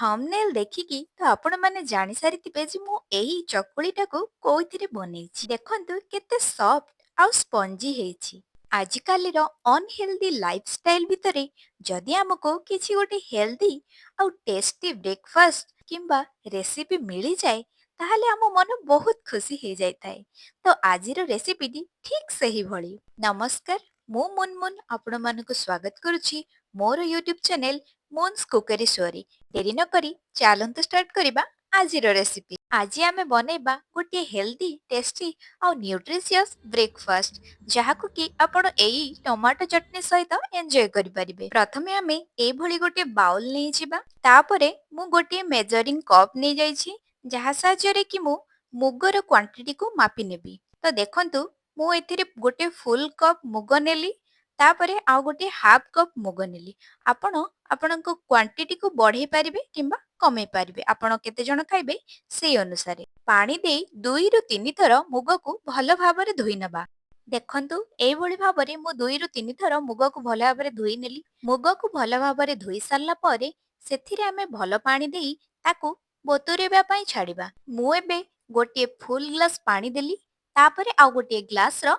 थंबନେल ଦେଖିକି ତ ଆପଣମାନେ ଜାଣି ସାରିଥିବେ ଯେ ମୁଁ ଏହି ଚକୁଳିଟାକୁ କୋଉଥିରେ ବନେଇଛି। ଦେଖନ୍ତୁ କେତେ ସଫ୍ଟ ଆଉ ସ୍ପଞ୍ଜି ହେଇଛି। ଆଜିକାଲିର ଅନହେଲ୍ଦି ଲାଇଫଷ୍ଟାଇଲ ଭିତରେ ଯଦି ଆମକୁ କିଛି ଗୋଟେ ହେଲ୍ଦି ଆଉ ଟେଷ୍ଟି ବ୍ରେକଫାଷ୍ଟ କିମ୍ବା ରେସିପି ମିଳିଯାଏ ତାହେଲେ ଆମ ମନ ବହୁତ ଖୁସି ହେଇଯାଇଥାଏ। ତ ଆଜିର ରେସିପିଟି ଠିକ୍ ସେହିଭଳି। ନମସ୍କାର, ମୁଁ ମୁନମୁନ ଆପଣମାନଙ୍କୁ ସ୍ୱାଗତ କରୁଛି ମୋର ୟୁଟ୍ୟୁବ ଚ୍ୟାନେଲ ମୁନ୍ସ କୁକରୀ ଶୋରେ। ଡେରି ନ କରି ଚାଲନ୍ତୁ ଷ୍ଟାର୍ଟ କରିବା ଆଜିର ରେସିପି। ଆଜି ଆମେ ବନେଇବା ଗୋଟିଏ ହେଲ୍ଦି ଟେଷ୍ଟି ଆଉ ନ୍ୟୁଟ୍ରିସିୟସ୍ ବ୍ରେକଫାଷ୍ଟ, ଯାହାକୁ କି ଆପଣ ଏଇ ଟମାଟୋ ଚଟଣି ସହିତ ଏନ୍ଜୟ କରିପାରିବେ। ପ୍ରଥମେ ଆମେ ଏଇଭଳି ଗୋଟିଏ ବାଉଲ ନେଇଯିବା। ତାପରେ ମୁଁ ଗୋଟିଏ ମେଜରିଂ କପ୍ ନେଇଯାଇଛି, ଯାହା ସାହାଯ୍ୟରେ କି ମୁଁ ମୁଗର କ୍ୱାଣ୍ଟିଟିକୁ ମାପି ନେବି। ତ ଦେଖନ୍ତୁ ମୁଁ ଏଥିରେ ଗୋଟେ ଫୁଲ କପ୍ ମୁଗ ନେଲି, ତାପରେ ଆଉ ଗୋଟିଏ ହାଫ୍ କପ୍ ମୁଗ ନେଲି। ଆପଣ ଆପଣଙ୍କ କ୍ୱାଣ୍ଟିଟିକୁ ବଢେଇ ପାରିବେ କିମ୍ବା କମେଇ ପାରିବେ, ଆପଣ କେତେ ଜଣ ଖାଇବେ ସେଇ ଅନୁସାରେ। ପାଣି ଦେଇ 2ରୁ 3 ଥର ମୁଗକୁ ଭଲ ଭାବରେ ଧୋଇ ନେବା। ଦେଖନ୍ତୁ ଏଇଭଳି ଭାବରେ ମୁଁ 2ରୁ 3 ଥର ମୁଗକୁ ଭଲ ଭାବରେ ଧୋଇ ନେଲି। ମୁଗକୁ ଭଲ ଭାବରେ ଧୋଇ ସାରିଲା ପରେ ସେଥିରେ ଆମେ ଭଲ ପାଣି ଦେଇ ତାକୁ ବତୁରେଇବା ପାଇଁ ଛାଡ଼ିବା। ମୁଁ ଏବେ ଗୋଟିଏ ଫୁଲ ଗ୍ଲାସ ପାଣି ଦେଲି, ତାପରେ ଆଉ ଗୋଟିଏ ଗ୍ଲାସର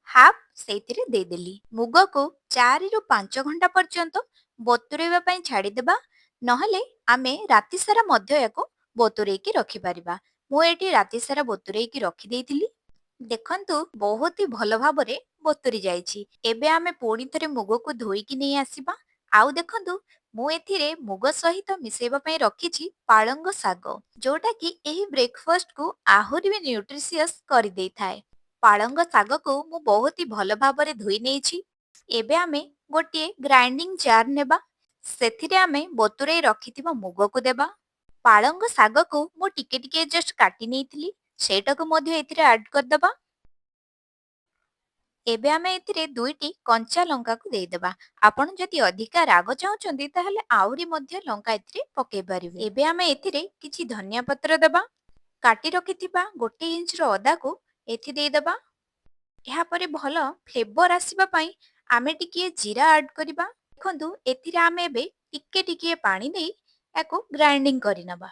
ହାଫ୍ ସେଇଥିରେ ଦେଇଦେଲି। ମୁଗକୁ 4ରୁ 5 ଘଣ୍ଟା ପର୍ଯ୍ୟନ୍ତ ବତୁରେଇବା ପାଇଁ ଛାଡ଼ିଦେବା, ନହେଲେ ଆମେ ରାତି ସାରା ମଧ୍ୟ ୟାକୁ ବତୁରେଇକି ରଖିପାରିବା। ମୁଁ ଏଠି ରାତି ସାରା ବତୁରେଇକି ରଖିଦେଇଥିଲି। ଦେଖନ୍ତୁ ବହୁତ ହି ଭଲ ଭାବରେ ବତୁରି ଯାଇଛି। ଏବେ ଆମେ ପୁଣି ଥରେ ମୁଗକୁ ଧୋଇକି ନେଇ ଆସିବା। ଆଉ ଦେଖନ୍ତୁ ମୁଁ ଏଥିରେ ମୁଗ ସହିତ ମିଶେଇବା ପାଇଁ ରଖିଛି ପାଳଙ୍ଗ ଶାଗ, ଯୋଉଟା କି ଏହି ବ୍ରେକଫାଷ୍ଟକୁ ଆହୁରି ବି ନ୍ୟୁଟ୍ରିସିୟସ୍ କରିଦେଇଥାଏ। ପାଳଙ୍ଗ ଶାଗକୁ ମୁଁ ବହୁତ ହି ଭଲ ଭାବରେ ଧୋଇ ନେଇଛି। ଏବେ ଆମେ ଗୋଟିଏ ଗ୍ରାଇଣ୍ଡିଂ ଜାର୍ ନେବା। ସେଥିରେ ଆମେ ବତୁରେଇ ରଖିଥିବା ମୁଗକୁ ଦେବା। ପାଳଙ୍ଗ ଶାଗକୁ ମୁଁ ଟିକେ ଟିକେ ଜଷ୍ଟ କାଟି ନେଇଥିଲି, ସେଇଟାକୁ ମଧ୍ୟ ଏଥିରେ ଆଡ୍ କରିଦେବା। ଏବେ ଆମେ ଏଥିରେ 2ଟି କଞ୍ଚା ଲଙ୍କାକୁ ଦେଇଦେବା। ଆପଣ ଯଦି ଅଧିକା ରାଗ ଚାହୁଁଛନ୍ତି ତାହେଲେ ଆହୁରି ମଧ୍ୟ ଲଙ୍କା ଏଥିରେ ପକେଇ ପାରିବେ। ଏବେ ଆମେ ଏଥିରେ କିଛି ଧନିଆ ପତ୍ର ଦେବା। କାଟି ରଖିଥିବା 1 ଇଞ୍ଚର ଅଦାକୁ ଏଥି ଦେଇଦେବା। ଏହାପରେ ଭଲ ଫ୍ଲେଭର ଆସିବା ପାଇଁ ଆମେ ଟିକିଏ ଜିରା ଆଡ୍ କରିବା। ଦେଖନ୍ତୁ ଏଥିରେ ଆମେ ଏବେ ଟିକେ ଟିକେ ପାଣି ଦେଇ ୟାକୁ ଗ୍ରାଇଣ୍ଡିଂ କରିନେବା।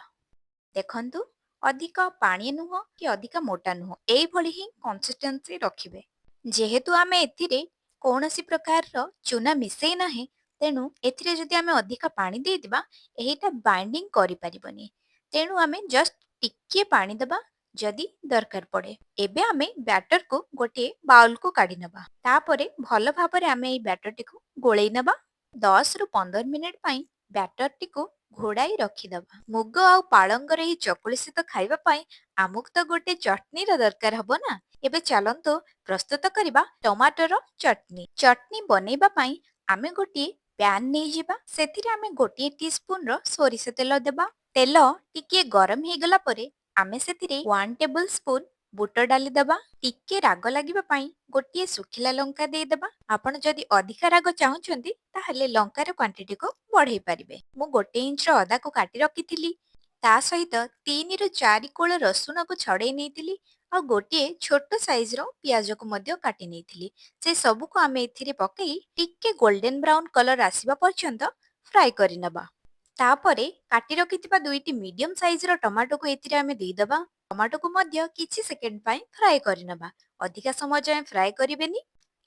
ଦେଖନ୍ତୁ ଅଧିକ ପାଣି ନୁହଁ କି ଅଧିକ ମୋଟା ନୁହଁ, ଏଇଭଳି ହିଁ କନସିଷ୍ଟେନ୍ସି ରଖିବେ। ଯେହେତୁ ଆମେ ଏଥିରେ କୌଣସି ପ୍ରକାରର ଚୁନା ମିଶେଇ ନାହିଁ, ତେଣୁ ଏଥିରେ ଯଦି ଆମେ ଅଧିକ ପାଣି ଦେଇଦେବା ଏଇଟା ବାଇଣ୍ଡିଂ କରିପାରିବନି। ତେଣୁ ଆମେ ଜଷ୍ଟ ଟିକିଏ ପାଣି ଦେବା ଯଦି ଦରକାର ପଡେ। ଏବେ ଆମେ ବ୍ୟାଟରକୁ ଗୋଟିଏ ବାଉଲକୁ କାଢି ନେବା। ତାପରେ ଭଲ ଭାବରେ ଆମେ ଏଇ ବ୍ୟାଟରଟିକୁ ଗୋଳେଇ ନେବା। 10ରୁ 15 ମିନିଟ ପାଇଁ ବ୍ୟାଟରଟିକୁ ଘୋଡାଇ ରଖିଦେବା। ମୁଗ ଆଉ ପାଳଙ୍ଗର ଏହି ଚକୁଳି ସହିତ ଖାଇବା ପାଇଁ ଆମକୁ ତ ଗୋଟେ ଚଟଣିର ଦରକାର ହବ ନା। ଏବେ ଚାଲନ୍ତୁ ପ୍ରସ୍ତୁତ କରିବା ଟମାଟୋର ଚଟଣି। ଚଟଣି ବନେଇବା ପାଇଁ ଆମେ ଗୋଟିଏ ପ୍ୟାନ ନେଇଯିବା। ସେଥିରେ ଆମେ 1 ଟିସ୍ପୁନର ସୋରିଷ ତେଲ ଦେବା। ତେଲ ଟିକିଏ ଗରମ ହେଇଗଲା ପରେ ଆମେ ସେଥିରେ 1 ଟେବୁଲ ସ୍ପୁନ ବୁଟ ଡାଲି ଦେବା। ଟିକେ ରାଗ ଲାଗିବା ପାଇଁ ଗୋଟିଏ ଶୁଖିଲା ଲଙ୍କା ଦେଇଦେବା। ଆପଣ ଯଦି ଅଧିକା ରାଗ ଚାହୁଁଛନ୍ତି ତାହେଲେ ଲଙ୍କାର କ୍ୱାଣ୍ଟିଟିକୁ ବଢେଇ ପାରିବେ। ମୁଁ 1 ଇଞ୍ଚର ଅଦାକୁ କାଟି ରଖିଥିଲି, ତା ସହିତ 3ରୁ 4 କୋଳ ରସୁଣକୁ ଛଡେଇ ନେଇଥିଲି, ଆଉ ଗୋଟିଏ ଛୋଟ ସାଇଜର ପିଆଜକୁ ମଧ୍ୟ କାଟି ନେଇଥିଲି। ସେ ସବୁକୁ ଆମେ ଏଥିରେ ପକେଇ ଟିକେ ଗୋଲ୍ଡେନ ବ୍ରାଉନ କଲର ଆସିବା ପର୍ଯ୍ୟନ୍ତ ଫ୍ରାଏ କରିନେବା। ତାପରେ କାଟି ରଖିଥିବା 2ଟି ମିଡିୟମ ସାଇଜର ଟମାଟୋକୁ ଏଥିରେ ଆମେ ଦେଇଦେବା। ଟମାଟୋକୁ ମଧ୍ୟ କିଛି ସେକେଣ୍ଡ ପାଇଁ ଫ୍ରାଏ କରିନେବା, ଅଧିକା ସମୟ ଯାଏଁ ଫ୍ରାଏ କରିବେନି।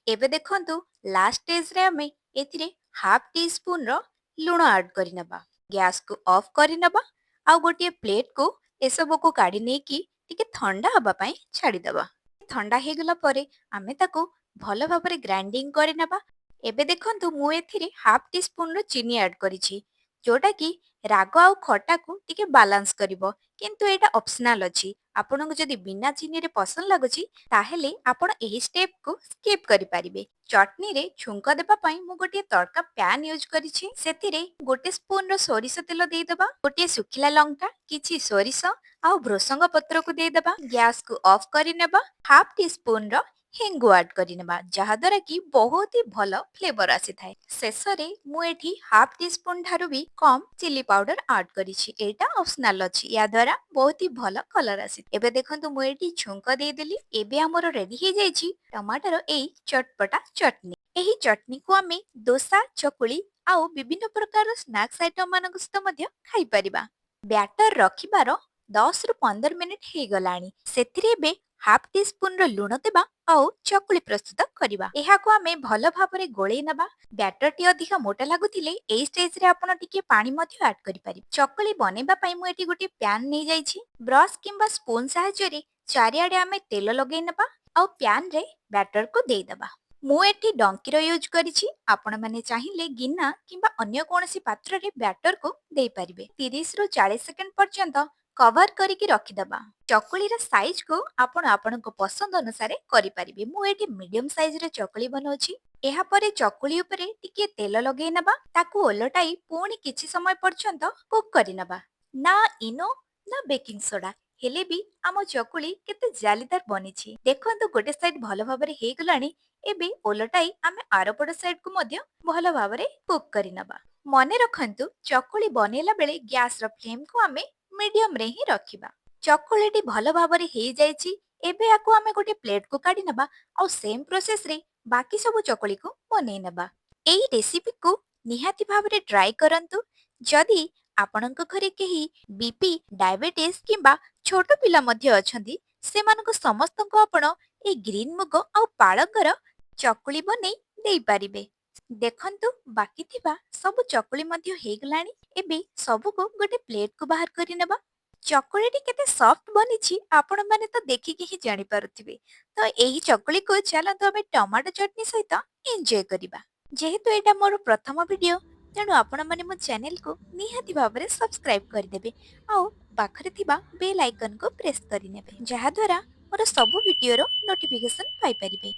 ଏବେ ଦେଖନ୍ତୁ ଲାଷ୍ଟ ଷ୍ଟେଜରେ ଆମେ ଏଥିରେ ହାଫ୍ ଟି ସ୍ପୁନର ଲୁଣ ଆଡ୍ କରିନେବା। ଗ୍ୟାସକୁ ଅଫ୍ କରିନେବା, ଆଉ ଗୋଟିଏ ପ୍ଲେଟକୁ ଏସବୁକୁ କାଢି ନେଇକି ଟିକେ ଥଣ୍ଡା ହବା ପାଇଁ ଛାଡ଼ିଦେବା। ଥଣ୍ଡା ହେଇଗଲା ପରେ ଆମେ ତାକୁ ଭଲ ଭାବରେ ଗ୍ରାଇଣ୍ଡିଂ କରିନେବା। ଏବେ ଦେଖନ୍ତୁ ମୁଁ ଏଥିରେ ହାଫ୍ ଟି ସ୍ପୁନର ଚିନି ଆଡ୍ କରିଛି, ଯୋଉଟା କି ରାଗ ଆଉ ଖଟାକୁ ଟିକେ ବାଲାନ୍ସ କରିବ, କିନ୍ତୁ ଏଇଟା ଅପସନାଲ ଅଛି। ଆପଣଙ୍କୁ ଯଦି ବିନା ଚିନିରେ ପସନ୍ଦ ଲାଗୁଛି ତାହେଲେ ଆପଣ ଏହି ଷ୍ଟେପକୁ ସ୍କିପ୍ କରିପାରିବେ। ଚଟଣିରେ ଛୁଙ୍କ ଦେବା ପାଇଁ ମୁଁ ଗୋଟିଏ ତଡକା ପ୍ୟାନ ୟୁଜ କରିଛି। ସେଥିରେ 1 ସ୍ପୁନର ସୋରିଷ ତେଲ ଦେଇଦେବା। ଗୋଟିଏ ଶୁଖିଲା ଲଙ୍କା, କିଛି ସୋରିଷ ଆଉ ଭୃସଙ୍ଗ ପତ୍ରକୁ ଦେଇଦେବା। ଗ୍ୟାସକୁ ଅଫ୍ କରିନେବା। ହାଫ୍ ଟି ସ୍ପୁନର ହେଙ୍ଗୁ ଆଡ୍ କରିନେବା, ଯାହାଦ୍ୱାରା କି ବହୁତ ହି ଭଲ ଫ୍ଲେଭର ଆସିଥାଏ। ଶେଷରେ ମୁଁ ଏଠି ହାଫ୍ ଟି ସ୍ପୁନ ଠାରୁ ବି କମ୍ ଚିଲି ପାଉଡର ଆଡ୍ କରିଛି। ଏଇଟା ଅପସନାଲ ଅଛି, ୟା ଦ୍ୱାରା ବହୁତ ହି ଭଲ କଲର ଆସି। ଏବେ ଦେଖନ୍ତୁ ମୁଁ ଏଠି ଛୁଙ୍କ ଦେଇଦେଲି। ଏବେ ଆମର ରେଡି ହେଇଯାଇଛି ଟମାଟୋର ଏଇ ଚଟପଟା ଚଟଣି। ଏହି ଚଟଣିକୁ ଆମେ ଦୋସା, ଚକୁଳି ଆଉ ବିଭିନ୍ନ ପ୍ରକାର ସ୍ନାକ୍ସ ଆଇଟମ ମାନଙ୍କ ସହିତ ମଧ୍ୟ ଖାଇପାରିବା। ବ୍ୟାଟର ରଖିବାର 10 ରୁ 15 ମିନିଟ୍ ହେଇଗଲାଣି। ସେଥିରେ ଏବେ ହାଫ୍ ଟି ସ୍ପୁନର ଲୁଣ ଦେବା ଆଉ ଚକୁଳି ପ୍ରସ୍ତୁତ କରିବା। ଏହାକୁ ଆମେ ଭଲ ଭାବରେ ଗୋଳେଇ ନେବା। ବ୍ୟାଟରଟି ଅଧିକ ମୋଟା ଲାଗୁଥିଲେ ଏଇ ଷ୍ଟେଜରେ ଆପଣ ଟିକେ ପାଣି ମଧ୍ୟ ଆଡ୍ କରିପାରିବେ। ଚକୁଳି ବନେଇବା ପାଇଁ ମୁଁ ଏଠି ଗୋଟେ ପ୍ୟାନ୍ ନେଇଯାଇଛି। ବ୍ରଶ କିମ୍ବା ସ୍ପୁନ ସାହାଯ୍ୟରେ ଚାରିଆଡେ ଆମେ ତେଲ ଲଗେଇ ନେବା ଆଉ ପ୍ୟାନରେ ବ୍ୟାଟରକୁ ଦେଇଦେବା। ମୁଁ ଏଠି ଡଙ୍କିର ୟୁଜ୍ କରିଛି। ଆପଣମାନେ ଚାହିଁଲେ ଗିନା କିମ୍ବା ଅନ୍ୟ କୌଣସି ପାତ୍ରରେ ବ୍ୟାଟରକୁ ଦେଇପାରିବେ। 30 ରୁ 40 ସେକେଣ୍ଡ ପର୍ଯ୍ୟନ୍ତ କଭର କରିକି ରଖିଦେବା। ଚକୁଳିର ସାଇଜକୁ ଆପଣ ଆପଣଙ୍କ ପସନ୍ଦ ଅନୁସାରେ କରିପାରିବେ। ମୁଁ ଏଠି ମିଡିୟମ ସାଇଜରେ ଚକୁଳି ବନଉଛି। ଏହାପରେ ଚକୁଳି ଉପରେ ଟିକେ ତେଲ ଲଗେଇ ନେବା। ତାକୁ ଓଲଟାଇ ପୁଣି କିଛି ସମୟ ପର୍ଯ୍ୟନ୍ତ କୁକ୍ କରିନେବା। ନା ଇନୋ ନା ବେକିଂ ସୋଡା ହେଲେ ବି ଆମ ଚକୁଳି କେତେ ଜାଲିଦାର ବନିଛି। ଦେଖନ୍ତୁ ଗୋଟେ ସାଇଡ ଭଲ ଭାବରେ ହେଇଗଲାଣି। ଏବେ ଓଲଟାଇ ଆମେ ଆରପଟ ସାଇଡକୁ ମଧ୍ୟ ଭଲ ଭାବରେ କୁକ୍ କରିନେବା। ମନେ ରଖନ୍ତୁ ଚକୁଳି ବନେଇଲା ବେଳେ ଗ୍ୟାସର ଫ୍ଲେମକୁ ଆମେ ମିଡିୟମରେ ହିଁ ରଖିବା। ଚକୁଳିଟି ଭଲ ଭାବରେ ହେଇଯାଇଛି। ଏବେ ୟାକୁ ଆମେ ଗୋଟେ ପ୍ଲେଟକୁ କାଢି ନେବା ଆଉ ସେମ୍ ପ୍ରୋସେସରେ ବାକି ସବୁ ଚକୁଳିକୁ ବନେଇ ନେବା। ଏଇ ରେସିପିକୁ ନିହାତି ଭାବରେ ଟ୍ରାଏ କରନ୍ତୁ। ଯଦି ଆପଣଙ୍କ ଘରେ କେହି ବିପି, ଡାଇବେଟିସ୍ କିମ୍ବା ଛୋଟ ପିଲା ମଧ୍ୟ ଅଛନ୍ତି, ସେମାନଙ୍କୁ ସମସ୍ତଙ୍କୁ ଆପଣ ଏଇ ଗ୍ରୀନ୍ ମୁଗ ଆଉ ପାଳଙ୍ଗର ଚକୁଳି ବନେଇ ଦେଇପାରିବେ। ଦେଖନ୍ତୁ ବାକି ଥିବା ସବୁ ଚକୁଳି ମଧ୍ୟ ହେଇଗଲାଣି। ଏବେ ସବୁକୁ ଗୋଟେ ପ୍ଲେଟକୁ ବାହାର କରିନେବା। ଚକୁଳିଟି କେତେ ସଫ୍ଟ ବନିଛି ଆପଣମାନେ ତ ଦେଖିକି ହିଁ ଜାଣିପାରୁଥିବେ। ତ ଏହି ଚକୁଳିକୁ ଚାଲନ୍ତୁ ଆମେ ଟମାଟୋ ଚଟଣି ସହିତ ଏନ୍ଜୟ କରିବା। ଯେହେତୁ ଏଇଟା ମୋର ପ୍ରଥମ ଭିଡିଓ, ତେଣୁ ଆପଣମାନେ ମୋ ଚ୍ୟାନେଲକୁ ନିହାତି ଭାବରେ ସବସ୍କ୍ରାଇବ କରିଦେବେ ଆଉ ପାଖରେ ଥିବା ବେଲ୍ ଆଇକନକୁ ପ୍ରେସ୍ କରିନେବେ, ଯାହାଦ୍ୱାରା ମୋର ସବୁ ଭିଡିଓର ନୋଟିଫିକେସନ ପାଇପାରିବେ।